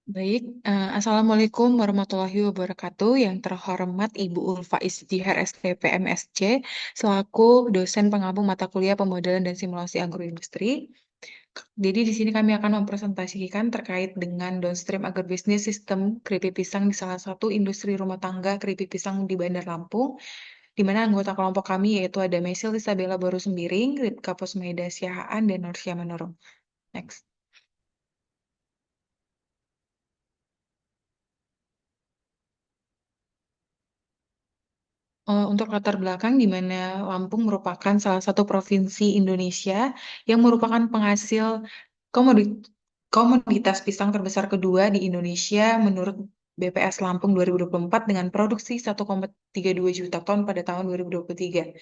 Baik, Assalamualaikum warahmatullahi wabarakatuh. Yang terhormat Ibu Ulfa Isdihar SPP MSc, selaku dosen pengampu mata kuliah pemodelan dan simulasi agroindustri. Jadi di sini kami akan mempresentasikan terkait dengan downstream agribisnis sistem keripik pisang di salah satu industri rumah tangga keripik pisang di Bandar Lampung, di mana anggota kelompok kami yaitu ada Mesil Isabella Baru Sembiring, Ripka Posmeda Siahaan, dan Norsya Manurung. Next. Untuk latar belakang, di mana Lampung merupakan salah satu provinsi Indonesia yang merupakan penghasil komoditas pisang terbesar kedua di Indonesia menurut BPS Lampung 2024 dengan produksi 1,32 juta ton pada tahun 2023,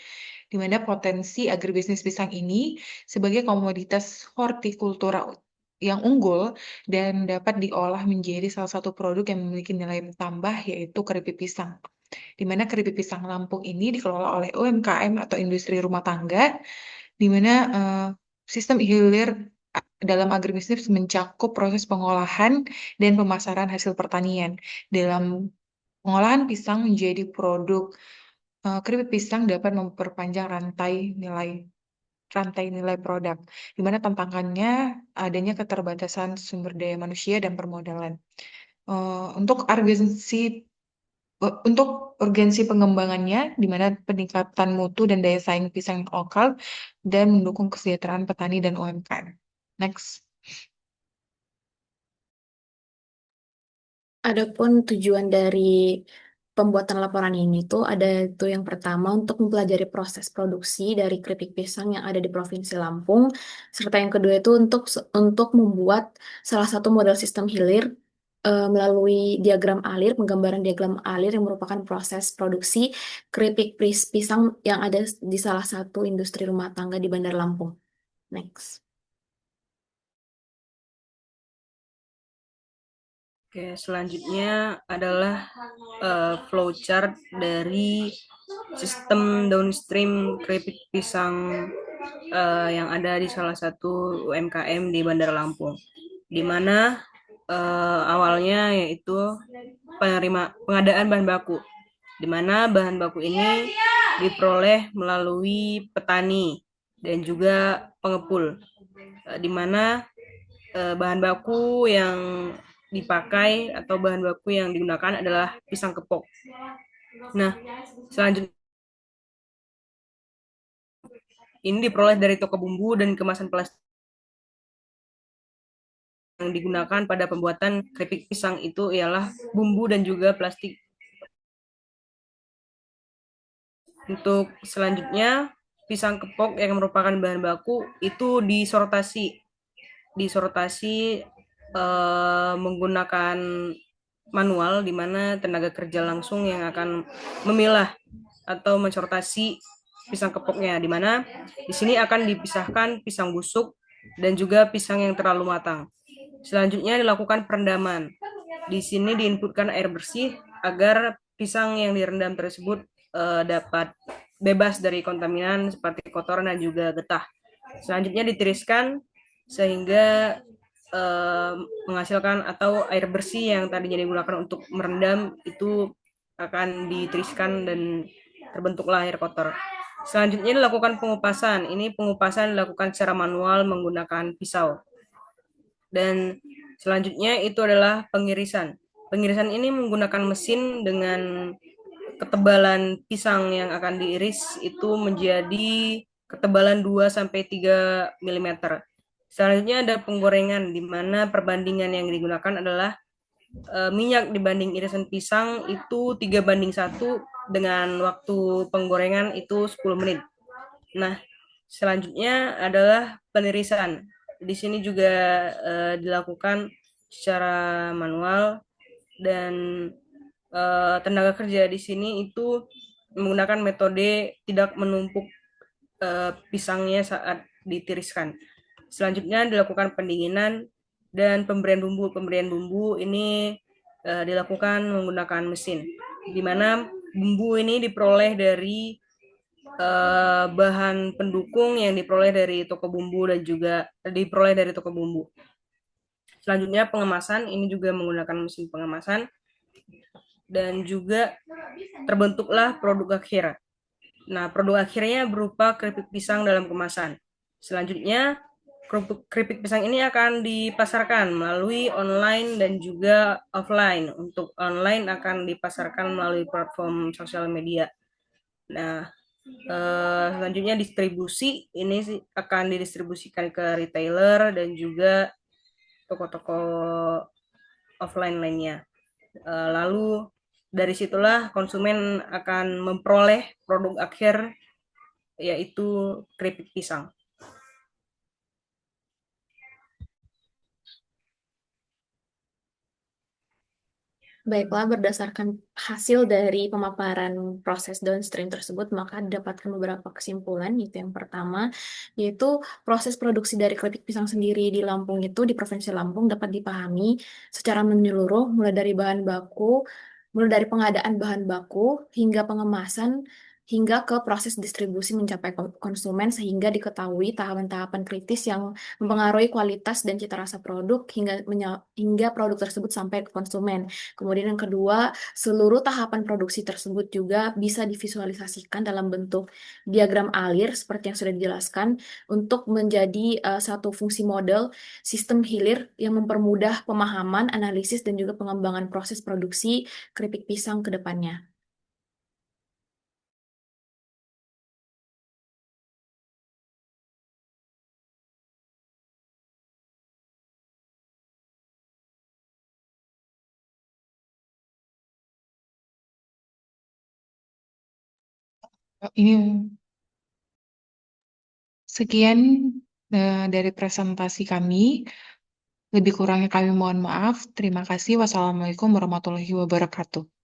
di mana potensi agribisnis pisang ini sebagai komoditas hortikultura yang unggul dan dapat diolah menjadi salah satu produk yang memiliki nilai tambah yaitu keripik pisang, di mana keripik pisang Lampung ini dikelola oleh UMKM atau industri rumah tangga, di mana sistem hilir dalam agribisnis mencakup proses pengolahan dan pemasaran hasil pertanian. Dalam pengolahan pisang menjadi produk, keripik pisang dapat memperpanjang rantai nilai produk, di mana tantangannya adanya keterbatasan sumber daya manusia dan permodalan. Untuk urgensi pengembangannya, di mana peningkatan mutu dan daya saing pisang lokal dan mendukung kesejahteraan petani dan UMKM. Next. Adapun tujuan dari pembuatan laporan ini tuh ada itu yang pertama untuk mempelajari proses produksi dari keripik pisang yang ada di Provinsi Lampung, serta yang kedua itu untuk membuat salah satu model sistem hilir melalui diagram alir, penggambaran diagram alir yang merupakan proses produksi pisang yang ada di salah satu industri rumah tangga di Bandar Lampung. Next. Oke, selanjutnya adalah flowchart dari sistem downstream keripik pisang yang ada di salah satu UMKM di Bandar Lampung, di mana awalnya yaitu pengadaan bahan baku, di mana bahan baku ini diperoleh melalui petani dan juga pengepul, di mana bahan baku yang dipakai atau bahan baku yang digunakan adalah pisang kepok. Nah, selanjutnya ini diperoleh dari toko bumbu dan kemasan plastik yang digunakan pada pembuatan keripik pisang itu ialah bumbu dan juga plastik. Untuk selanjutnya, pisang kepok yang merupakan bahan baku itu disortasi menggunakan manual, di mana tenaga kerja langsung yang akan memilah atau mensortasi pisang kepoknya, di mana di sini akan dipisahkan pisang busuk dan juga pisang yang terlalu matang. Selanjutnya dilakukan perendaman. Di sini diinputkan air bersih agar pisang yang direndam tersebut dapat bebas dari kontaminan seperti kotoran dan juga getah. Selanjutnya ditiriskan sehingga menghasilkan atau air bersih yang tadinya digunakan untuk merendam itu akan ditiriskan dan terbentuklah air kotor. Selanjutnya dilakukan pengupasan. Ini pengupasan dilakukan secara manual menggunakan pisau. Dan selanjutnya itu adalah pengirisan. Pengirisan ini menggunakan mesin dengan ketebalan pisang yang akan diiris itu menjadi ketebalan 2 sampai 3 mm. Selanjutnya ada penggorengan, di mana perbandingan yang digunakan adalah minyak dibanding irisan pisang itu 3:1 dengan waktu penggorengan itu 10 menit. Nah, selanjutnya adalah penirisan. Di sini juga dilakukan secara manual dan tenaga kerja di sini itu menggunakan metode tidak menumpuk pisangnya saat ditiriskan. Selanjutnya dilakukan pendinginan dan pemberian bumbu. Pemberian bumbu ini dilakukan menggunakan mesin, di mana bumbu ini diperoleh dari bahan pendukung yang diperoleh dari toko bumbu dan juga diperoleh dari toko bumbu. Selanjutnya pengemasan, ini juga menggunakan mesin pengemasan. Dan juga terbentuklah produk akhir. Nah, produk akhirnya berupa keripik pisang dalam kemasan. Selanjutnya, keripik pisang ini akan dipasarkan melalui online dan juga offline. Untuk online akan dipasarkan melalui platform sosial media. Nah, selanjutnya distribusi ini akan didistribusikan ke retailer dan juga toko-toko offline lainnya. Lalu dari situlah konsumen akan memperoleh produk akhir yaitu keripik pisang. Baiklah, berdasarkan hasil dari pemaparan proses downstream tersebut, maka didapatkan beberapa kesimpulan. Itu yang pertama, yaitu proses produksi dari keripik pisang sendiri di Lampung itu, di Provinsi Lampung, dapat dipahami secara menyeluruh, mulai dari pengadaan bahan baku, hingga pengemasan, hingga ke proses distribusi mencapai konsumen, sehingga diketahui tahapan-tahapan kritis yang mempengaruhi kualitas dan cita rasa produk, hingga produk tersebut sampai ke konsumen. Kemudian yang kedua, seluruh tahapan produksi tersebut juga bisa divisualisasikan dalam bentuk diagram alir seperti yang sudah dijelaskan untuk menjadi satu fungsi model sistem hilir yang mempermudah pemahaman, analisis, dan juga pengembangan proses produksi keripik pisang ke depannya. Ini sekian dari presentasi kami. Lebih kurangnya kami mohon maaf. Terima kasih. Wassalamualaikum warahmatullahi wabarakatuh.